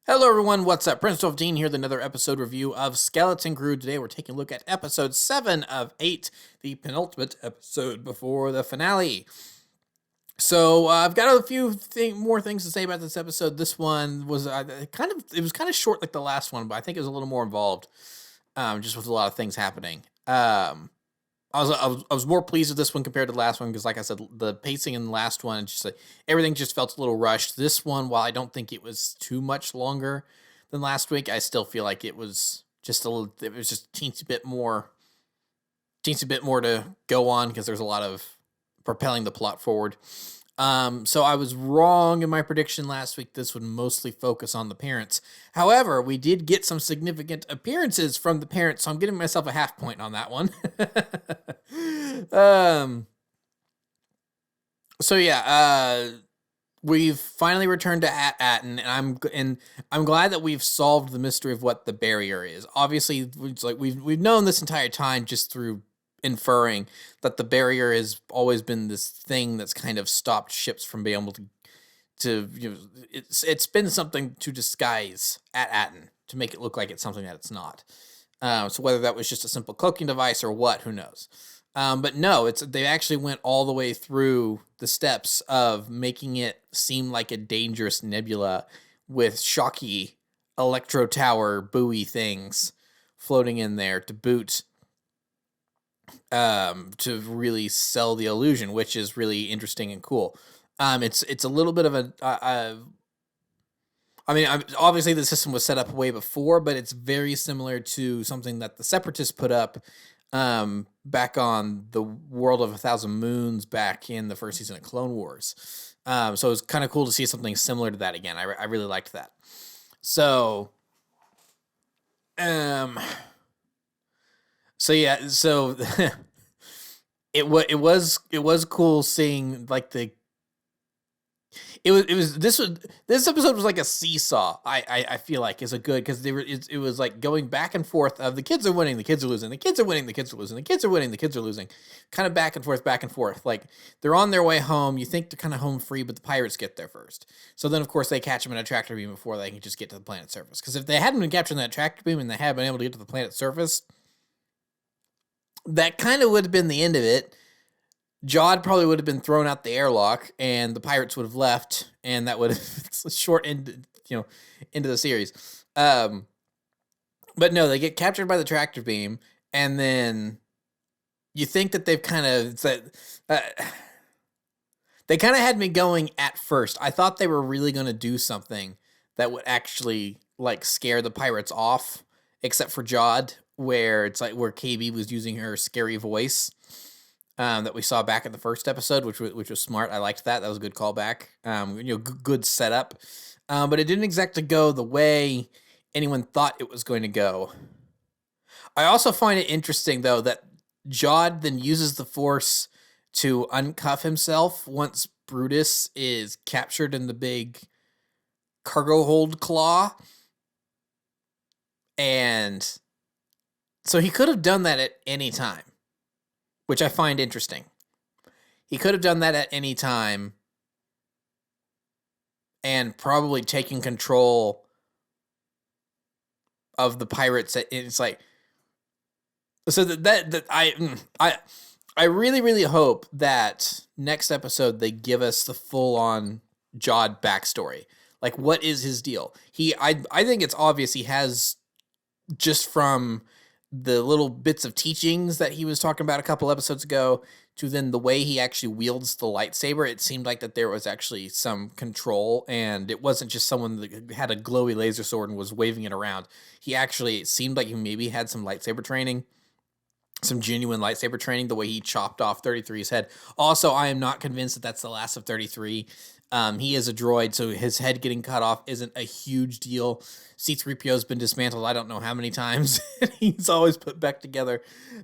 Hello everyone, what's up? Prince 12 here with another episode review of Skeleton Crew. Today we're taking a look at episode 7 of 8, the penultimate episode before the finale. So I've got a few more things to say about this episode. This one was it was kind of short like the last one, but I think it was a little more involved, just with a lot of things happening. I was more pleased with this one compared to the last one because, like I said, the pacing in the last one, just like everything just felt a little rushed. This one, while I don't think it was too much longer than last week, I still feel like it was just a little. It was just teensy bit more to go on because there's a lot of propelling the plot forward. So I was wrong in my prediction last week. This would mostly focus on the parents. However, we did get some significant appearances from the parents, so I'm giving myself a half point on that one. So yeah, we've finally returned to Atten, and I'm glad that we've solved the mystery of what the barrier is. Obviously, it's like we've known this entire time just through inferring that the barrier has always been this thing that's kind of stopped ships from being able to it's been something to disguise at Atten to make it look like it's something that it's not. So whether that was just a simple cloaking device or what, who knows? But no, they actually went all the way through the steps of making it seem like a dangerous nebula with shocky electro tower buoy things floating in there to boot, to really sell the illusion, which is really interesting and cool. It's a little bit of obviously the system was set up way before, but it's very similar to something that the Separatists put up back on the World of 1,000 Moons back in the first season of Clone Wars. So it was kind of cool to see something similar to that again. I really liked that. So, so yeah, so it was cool seeing like this episode was like a seesaw. I feel like is a good because it was like going back and forth of the kids are winning, the kids are losing, the kids are winning, the kids are losing, the kids are winning, the kids are losing, kind of back and forth. Like they're on their way home. You think they're kind of home free, but the pirates get there first. So then of course they catch them in a tractor beam before they can just get to the planet's surface. Because if they hadn't been capturing that tractor beam and they had been able to get to the planet's surface, that kind of would have been the end of it. Jod probably would have been thrown out the airlock, and the pirates would have left, and that would have short end, into the series. But no, they get captured by the tractor beam, and then you think that they've kind of they kind of had me going at first. I thought they were really going to do something that would actually like scare the pirates off, except for Jod, where it's like where KB was using her scary voice. That we saw back in the first episode, which was smart. I liked that. That was a good callback. Good setup. But it didn't exactly go the way anyone thought it was going to go. I also find it interesting, though, that Jod then uses the Force to uncuff himself once Brutus is captured in the big cargo hold claw. And so he could have done that at any time, which I find interesting. He could have done that at any time and probably taken control of the pirates. It's like, so that I really, really hope that next episode they give us the full on Jod backstory. Like, what is his deal? I think it's obvious he has, just from the little bits of teachings that he was talking about a couple episodes ago to then the way he actually wields the lightsaber, it seemed like that there was actually some control, and it wasn't just someone that had a glowy laser sword and was waving it around. It seemed like he maybe had some lightsaber training, some genuine lightsaber training, the way he chopped off 33's head. Also, I am not convinced that that's the last of 33. He is a droid, so his head getting cut off isn't a huge deal. C-3PO has been dismantled I don't know how many times. He's always put back together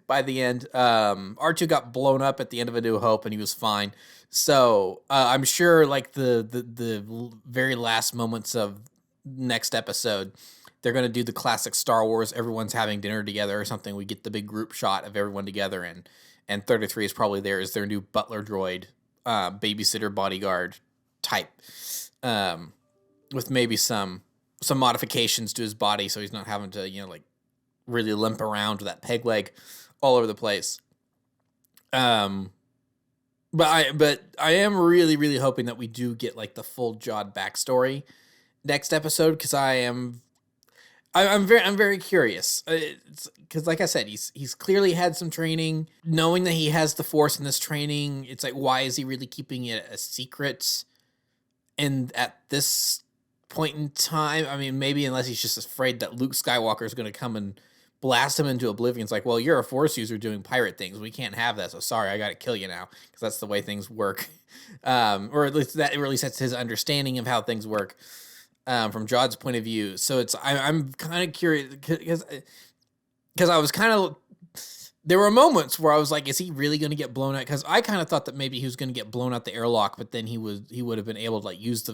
by the end. R2 got blown up at the end of A New Hope, and he was fine. So I'm sure like the very last moments of next episode, they're going to do the classic Star Wars, everyone's having dinner together or something. We get the big group shot of everyone together, and 33 is probably there as their new butler droid, babysitter bodyguard type, with maybe some some modifications to his body so he's not having to, like really limp around with that peg leg all over the place. But I am really, really hoping that we do get like the full Jod backstory next episode, because I'm very curious. Because like I said, he's clearly had some training. Knowing that he has the Force in this training, it's like, why is he really keeping it a secret? And at this point in time, I mean, maybe unless he's just afraid that Luke Skywalker is going to come and blast him into oblivion. It's like, well, you're a Force user doing pirate things. We can't have that. So sorry, I got to kill you now, because that's the way things work. Or at least that's his understanding of how things work from Jod's point of view. So I'm kind of curious, because I was kind of, there were moments where I was like, is he really going to get blown out? Because I kind of thought that maybe he was going to get blown out the airlock, but then he would have been able to like use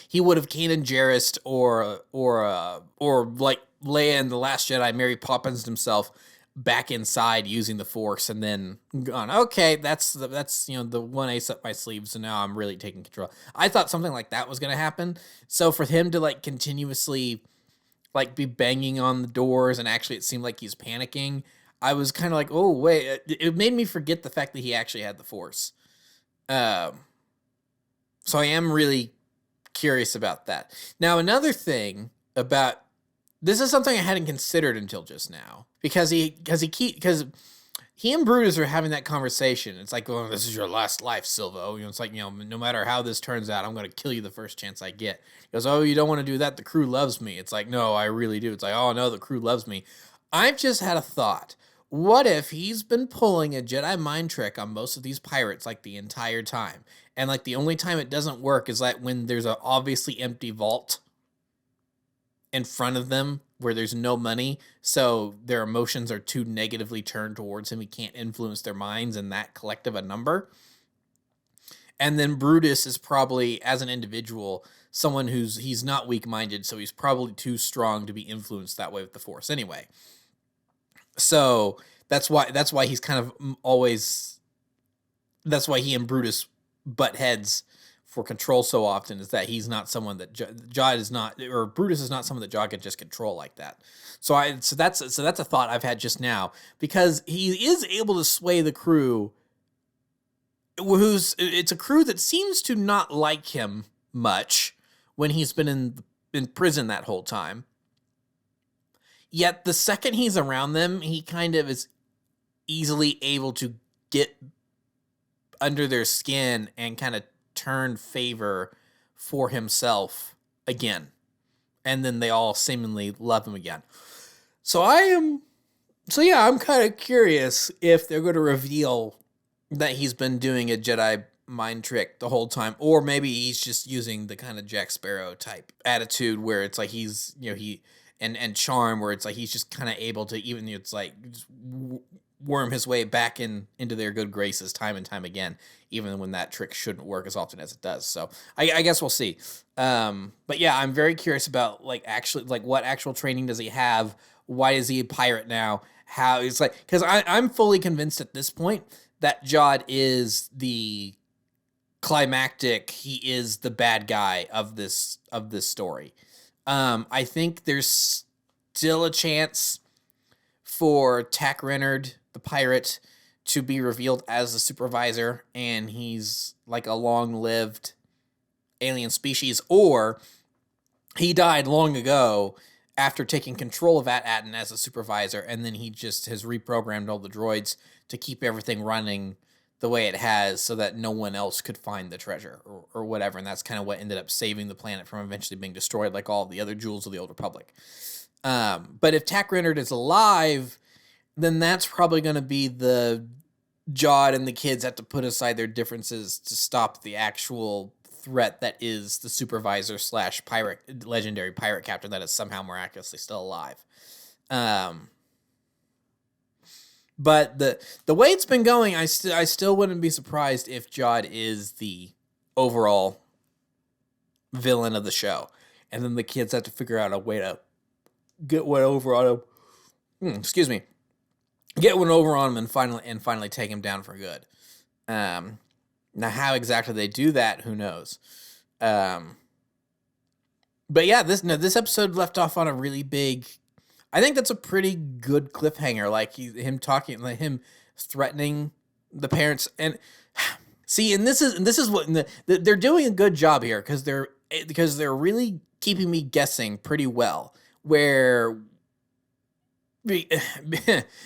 he would have Kanan Jarrus or like Leia in The Last Jedi, Mary Poppins himself back inside using the Force, and then gone, okay, that's the one ace up my sleeve, so now I'm really taking control. I thought something like that was going to happen. So for him to like continuously like be banging on the doors, and actually it seemed like he's panicking, I was kind of like, oh, wait. It made me forget the fact that he actually had the Force. So I am really curious about that. Now, another thing about... This is something I hadn't considered until just now. Because he and Brutus are having that conversation. It's like, well, this is your last life, Silvo. It's like, no matter how this turns out, I'm going to kill you the first chance I get. He goes, oh, you don't want to do that? The crew loves me. It's like, no, I really do. It's like, oh, no, the crew loves me. I've just had a thought. What if he's been pulling a Jedi mind trick on most of these pirates like the entire time? And like the only time it doesn't work is like when there's an obviously empty vault in front of them where there's no money, so their emotions are too negatively turned towards him. He can't influence their minds in that collective a number. And then Brutus is probably, as an individual, someone he's not weak-minded, so he's probably too strong to be influenced that way with the Force anyway. So that's why he's kind of always... That's why he and Brutus butt heads for control so often, is that he's not someone that Jod is not, or Brutus is not someone that Jod can just control like that. So that's a thought I've had just now, because he is able to sway the crew. It's a crew that seems to not like him much when he's been in prison that whole time. Yet the second he's around them, he kind of is easily able to get under their skin and kind of turn favor for himself again. And then they all seemingly love him again. I'm kind of curious if they're going to reveal that he's been doing a Jedi mind trick the whole time, or maybe he's just using the kind of Jack Sparrow type attitude where it's like he's, and charm, where it's like he's just kind of able to even, it's like just worm his way back into their good graces time and time again, even when that trick shouldn't work as often as it does. So I guess we'll see. But yeah, I'm very curious about what actual training does he have? Why is he a pirate now? How it's like, because I'm fully convinced at this point that Jod is the climactic, he is the bad guy of this story. I think there's still a chance for Tack Renard, the pirate, to be revealed as the supervisor, and he's like a long-lived alien species, or he died long ago after taking control of At-Aten as a supervisor, and then he just has reprogrammed all the droids to keep everything running the way it has so that no one else could find the treasure or whatever, and that's kind of what ended up saving the planet from eventually being destroyed like all the other jewels of the Old Republic. But if Tack Renard is alive, then that's probably going to be the Jod and the kids have to put aside their differences to stop the actual threat that is the supervisor / pirate, legendary pirate captain that is somehow miraculously still alive. But the way it's been going, I still wouldn't be surprised if Jod is the overall villain of the show, and then the kids have to figure out a way to get one over on him. Get one over on him and finally take him down for good. Now, how exactly they do that, who knows? But yeah, this episode left off on a really big. I think that's a pretty good cliffhanger. Like him talking, like him threatening the parents, and see, and this is what they're doing a good job here because they're really keeping me guessing pretty well. Where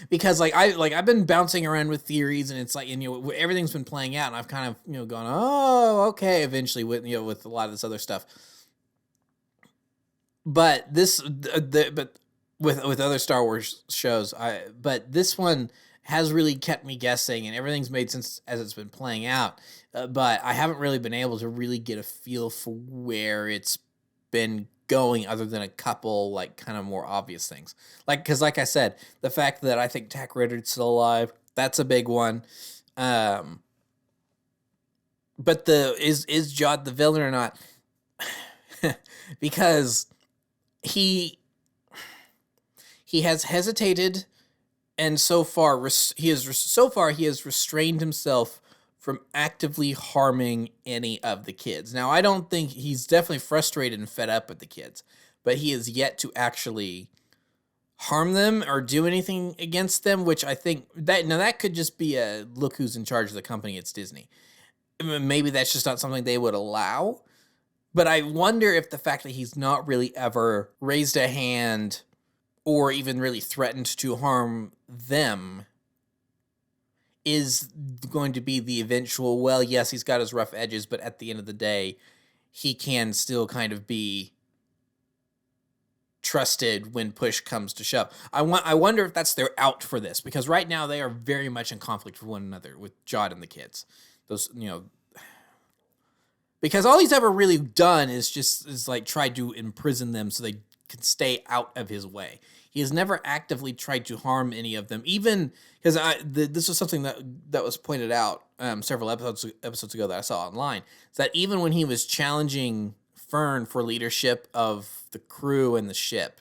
because I've been bouncing around with theories, and it's like, and everything's been playing out, and I've kind of gone, oh, okay, eventually with a lot of this other stuff. But but with other Star Wars shows, but this one has really kept me guessing, and everything's made sense as it's been playing out. But I haven't really been able to really get a feel for where it's been going, other than a couple like kind of more obvious things. Because like I said, the fact that I think Tack Rittard's still alive, that's a big one. But is Jod the villain or not? Because he has hesitated, and so far he has restrained himself from actively harming any of the kids. Now, I don't think he's definitely frustrated and fed up with the kids, but he is yet to actually harm them or do anything against them, which I think that could just be a look who's in charge of the company. It's Disney. Maybe that's just not something they would allow. But I wonder if the fact that he's not really ever raised a hand or even really threatened to harm them is going to be the eventual, well, yes, he's got his rough edges, but at the end of the day, he can still kind of be trusted when push comes to shove. I wonder if that's their out for this, because right now they are very much in conflict with one another, with Jod and the kids. Those, because all he's ever really done is like tried to imprison them so they can stay out of his way. He has never actively tried to harm any of them, even because this was something that was pointed out several episodes ago that I saw online. Is that even when he was challenging Fern for leadership of the crew and the ship,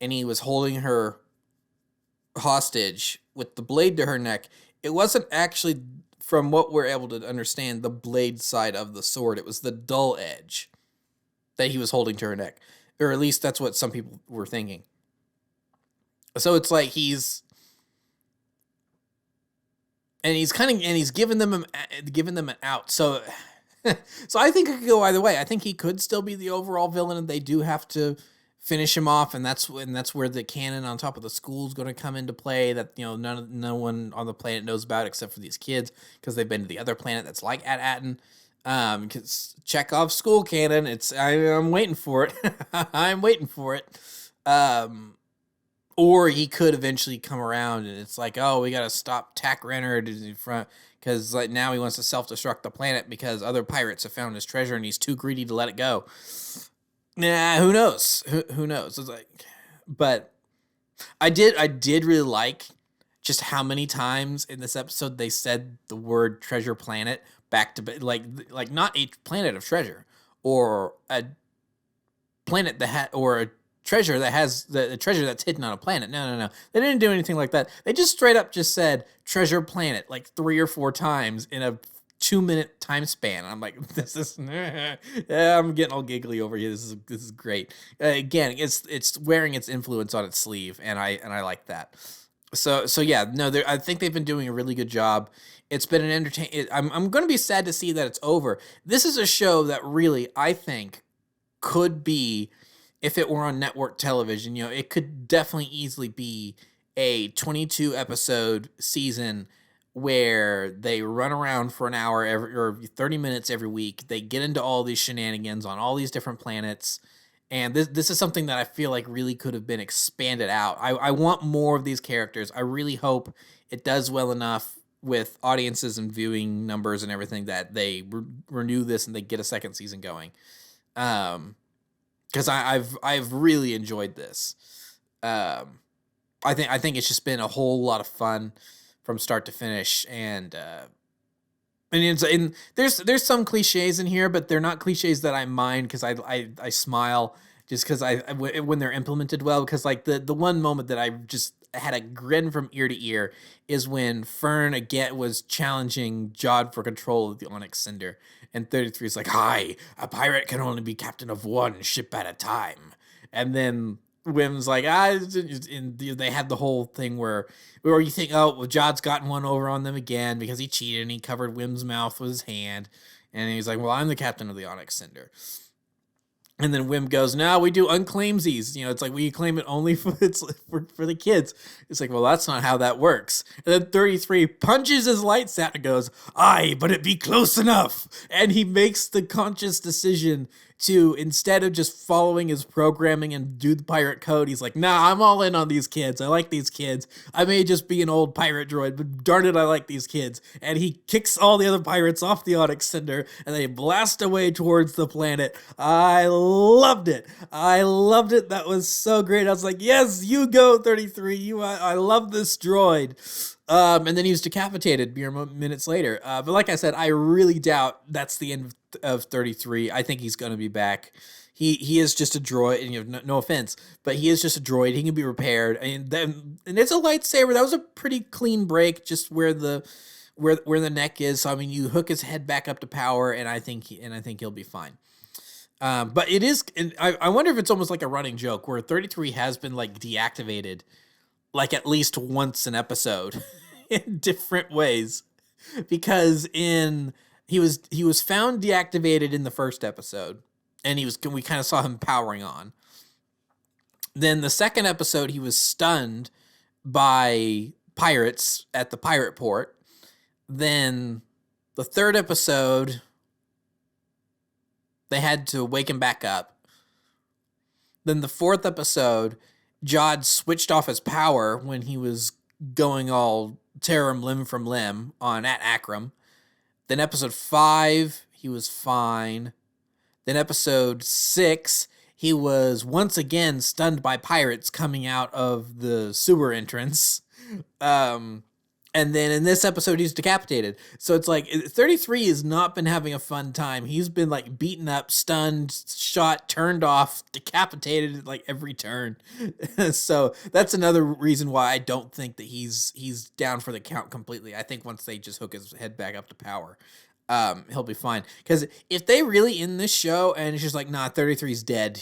and he was holding her hostage with the blade to her neck, it wasn't actually, from what we're able to understand, the blade side of the sword. It was the dull edge that he was holding to her neck, or at least that's what some people were thinking. So it's like he's given them an out. So I think it could go either way. I think he could still be the overall villain, and they do have to finish him off, and that's where the cannon on top of the school is going to come into play. That no one on the planet knows about except for these kids, because they've been to the other planet that's like At-Aten. Because Chekhov's school cannon, I'm waiting for it. I'm waiting for it. Or he could eventually come around, and it's like, oh, we got to stop Tack Rittard in front, because like now he wants to self-destruct the planet because other pirates have found his treasure and he's too greedy to let it go. Nah, who knows? Who knows? It's like, but I did really like just how many times in this episode they said the word treasure planet back to like not a planet of treasure or a planet that or a treasure that has the treasure that's hidden on a planet. No. They didn't do anything like that. They just straight up just said treasure planet like 3 or 4 times in a 2-minute time span. I'm like, this is, yeah, I'm getting all giggly over here. This is great. Again, it's wearing its influence on its sleeve, and I like that. So yeah, no, I think they've been doing a really good job. It's been an entertain. I'm going to be sad to see that it's over. This is a show that really, I think, could be, if it were on network television, it could definitely easily be a 22 episode season where they run around for an hour or 30 minutes every week. They get into all these shenanigans on all these different planets. And this is something that I feel like really could have been expanded out. I want more of these characters. I really hope it does well enough with audiences and viewing numbers and everything that they renew this and they get a second season going. Because I've really enjoyed this. I think it's just been a whole lot of fun from start to finish, and there's some cliches in here, but they're not cliches that I mind, because I smile just because when they're implemented well. Because like the one moment that I just had a grin from ear to ear is when Fern again was challenging Jod for control of the Onyx Cinder, and 33 is like, "Hi, a pirate can only be captain of one ship at a time," and then Wim's like, and they had the whole thing where you think, oh, well, Jod's gotten one over on them again because he cheated and he covered Wim's mouth with his hand. And he's like, well, I'm the captain of the Onyx Cinder. And then Wim goes, no, we do unclaimsies. It's like, we claim it only for the kids. It's like, well, that's not how that works. And then 33 punches his lights out and goes, aye, but it be close enough. And he makes the conscious decision to, instead of just following his programming and do the pirate code, he's like, nah, I'm all in on these kids. I like these kids. I may just be an old pirate droid, but darn it, I like these kids. And he kicks all the other pirates off the Onyx Cinder, and they blast away towards the planet. I loved it. That was so great. I was like, yes, you go, 33. I love this droid. And then he was decapitated mere minutes later. But like I said, I really doubt that's the end of 33. I think he's going to be back. He is just a droid, and no offense, but he is just a droid. He can be repaired. And it's a lightsaber. That was a pretty clean break, just where the neck is. So I mean, you hook his head back up to power, and I think he'll be fine. But it is, and I wonder if it's almost like a running joke where 33 has been like deactivated like at least once an episode in different ways, because he was found deactivated in the first episode, and we kind of saw him powering on. Then the second episode, he was stunned by pirates at the pirate port. Then the third episode, they had to wake him back up. Then the fourth episode, Jod switched off his power when he was going all Terum limb from limb at Akram. Then episode 5, he was fine. Then episode 6, he was once again stunned by pirates coming out of the sewer entrance. And then in this episode, he's decapitated. So it's like 33 has not been having a fun time. He's been like beaten up, stunned, shot, turned off, decapitated like every turn. So that's another reason why I don't think that he's down for the count completely. I think once they just hook his head back up to power, he'll be fine. Because if they really end this show and it's just like, nah, 33's dead.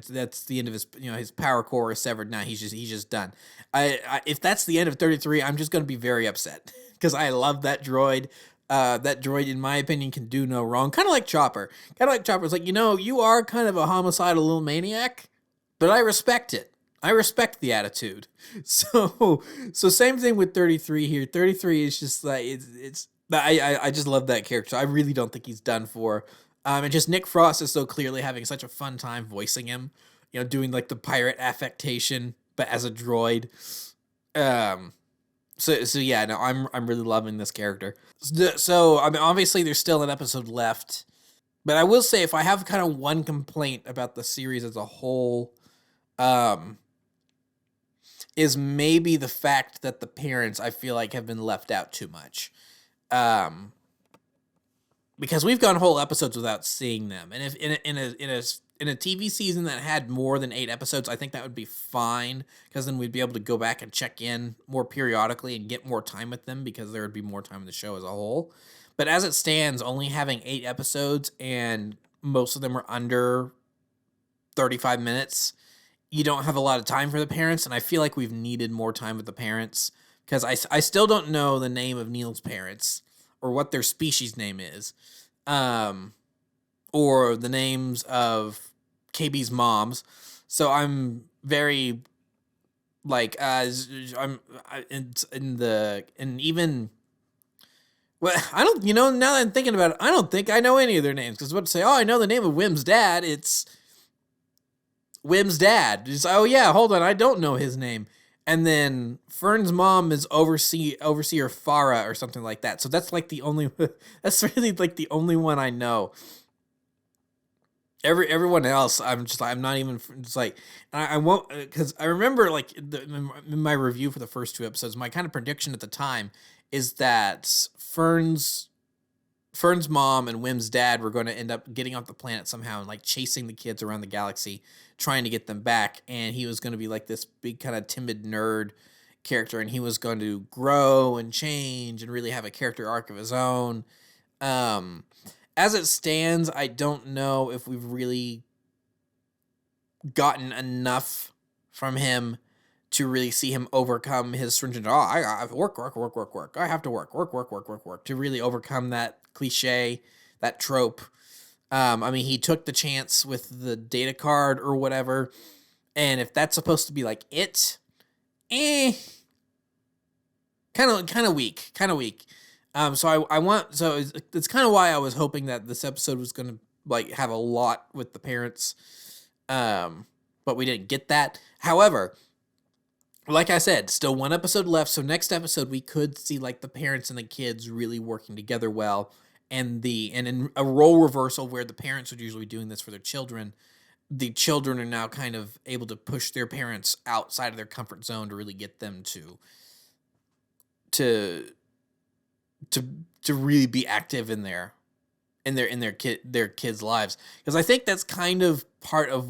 That's the end of his, his power core is severed. Nah, he's just done. If that's the end of 33, I'm just going to be very upset because I love that droid. That droid, in my opinion, can do no wrong. Kind of like Chopper. It's like, you are kind of a homicidal little maniac, but I respect it. I respect the attitude. So same thing with 33 here. 33 is just like, I just love that character. I really don't think he's done for. And just Nick Frost is so clearly having such a fun time voicing him, doing like the pirate affectation, but as a droid. So yeah, no, I'm really loving this character. So I mean, obviously there's still an episode left, but I will say if I have kind of one complaint about the series as a whole, is maybe the fact that the parents, I feel like, have been left out too much. Because we've gone whole episodes without seeing them, and if in a TV season that had more than 8 episodes, I think that would be fine, because then we'd be able to go back and check in more periodically and get more time with them, because there would be more time in the show as a whole. But as it stands, only having 8 episodes and most of them are under 35 minutes, you don't have a lot of time for the parents, and I feel like we've needed more time with the parents, because I still don't know the name of Neil's parents or what their species name is, or the names of KB's moms. So I'm very like even well, I don't, now that I'm thinking about it, I don't think I know any of their names, because what to say, oh, I know the name of Wim's dad. It's Wim's dad. Just, oh yeah, hold on, I don't know his name. And then Fern's mom is overseer Farah or something like that. So that's like that's really like the only one I know. Everyone else, I'm not even just like, I won't, because I remember like in my review for the first 2 episodes, my kind of prediction at the time is that Fern's Fern's mom and Wim's dad were going to end up getting off the planet somehow and like chasing the kids around the galaxy, trying to get them back. And he was going to be like this big kind of timid nerd character, and he was going to grow and change and really have a character arc of his own. As it stands, I don't know if we've really gotten enough from him to really see him overcome his stringent, I work. I have to work, to really overcome that cliche, that trope. I mean, he took the chance with the data card or whatever. And if that's supposed to be like it, kind of weak. So it's kind of why I was hoping that this episode was going to like have a lot with the parents. But we didn't get that. However, like I said, still one episode left. So next episode, we could see like the parents and the kids really working together well. And in a role reversal where the parents would usually be doing this for their children, the children are now kind of able to push their parents outside of their comfort zone to really get them to really be active in their kids' lives, because I think that's kind of part of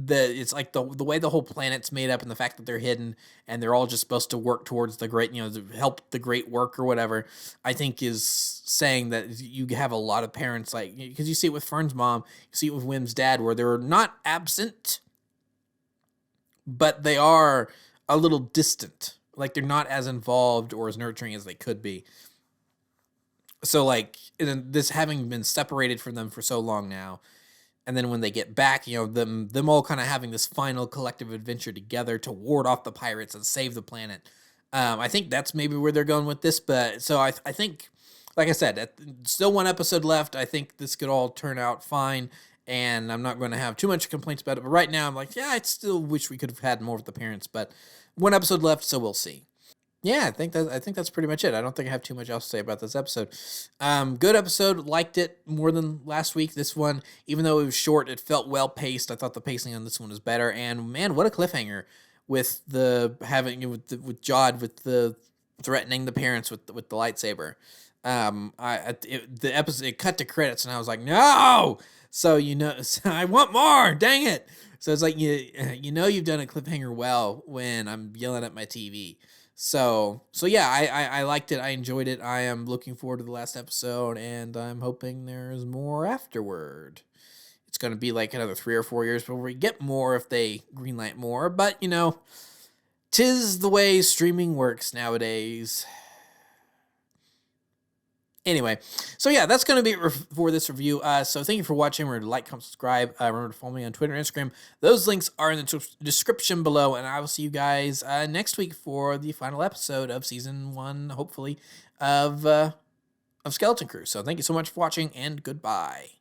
it's like the way the whole planet's made up, and the fact that they're hidden and they're all just supposed to work towards the great, to help the great work or whatever. I think is saying that you have a lot of parents, like, because you see it with Fern's mom, you see it with Wim's dad, where they're not absent, but they are a little distant, like they're not as involved or as nurturing as they could be. So like this having been separated from them for so long now, and then when they get back, them all kind of having this final collective adventure together to ward off the pirates and save the planet. I think that's maybe where they're going with this. But so I think, like I said, still one episode left. I think this could all turn out fine, and I'm not going to have too much complaints about it. But right now, I'm like, yeah, I still wish we could have had more with the parents. But one episode left, so we'll see. Yeah, I think that's pretty much it. I don't think I have too much else to say about this episode. Good episode. Liked it more than last week. This one, even though it was short, it felt well paced. I thought the pacing on this one was better. And man, what a cliffhanger with with Jod with the threatening the parents with the lightsaber. The episode, it cut to credits, and I was like, no. So I want more. Dang it. So it's like you've done a cliffhanger well when I'm yelling at my TV. So yeah, I liked it. I enjoyed it. I am looking forward to the last episode, and I'm hoping there's more afterward. It's going to be like another 3 or 4 years before we get more if they greenlight more. But, 'tis the way streaming works nowadays. Anyway, so yeah, that's going to be it for this review. So thank you for watching. Remember to like, comment, subscribe. Remember to follow me on Twitter and Instagram. Those links are in the description below, and I will see you guys next week for the final episode of season 1, hopefully, of Skeleton Crew. So thank you so much for watching, and goodbye.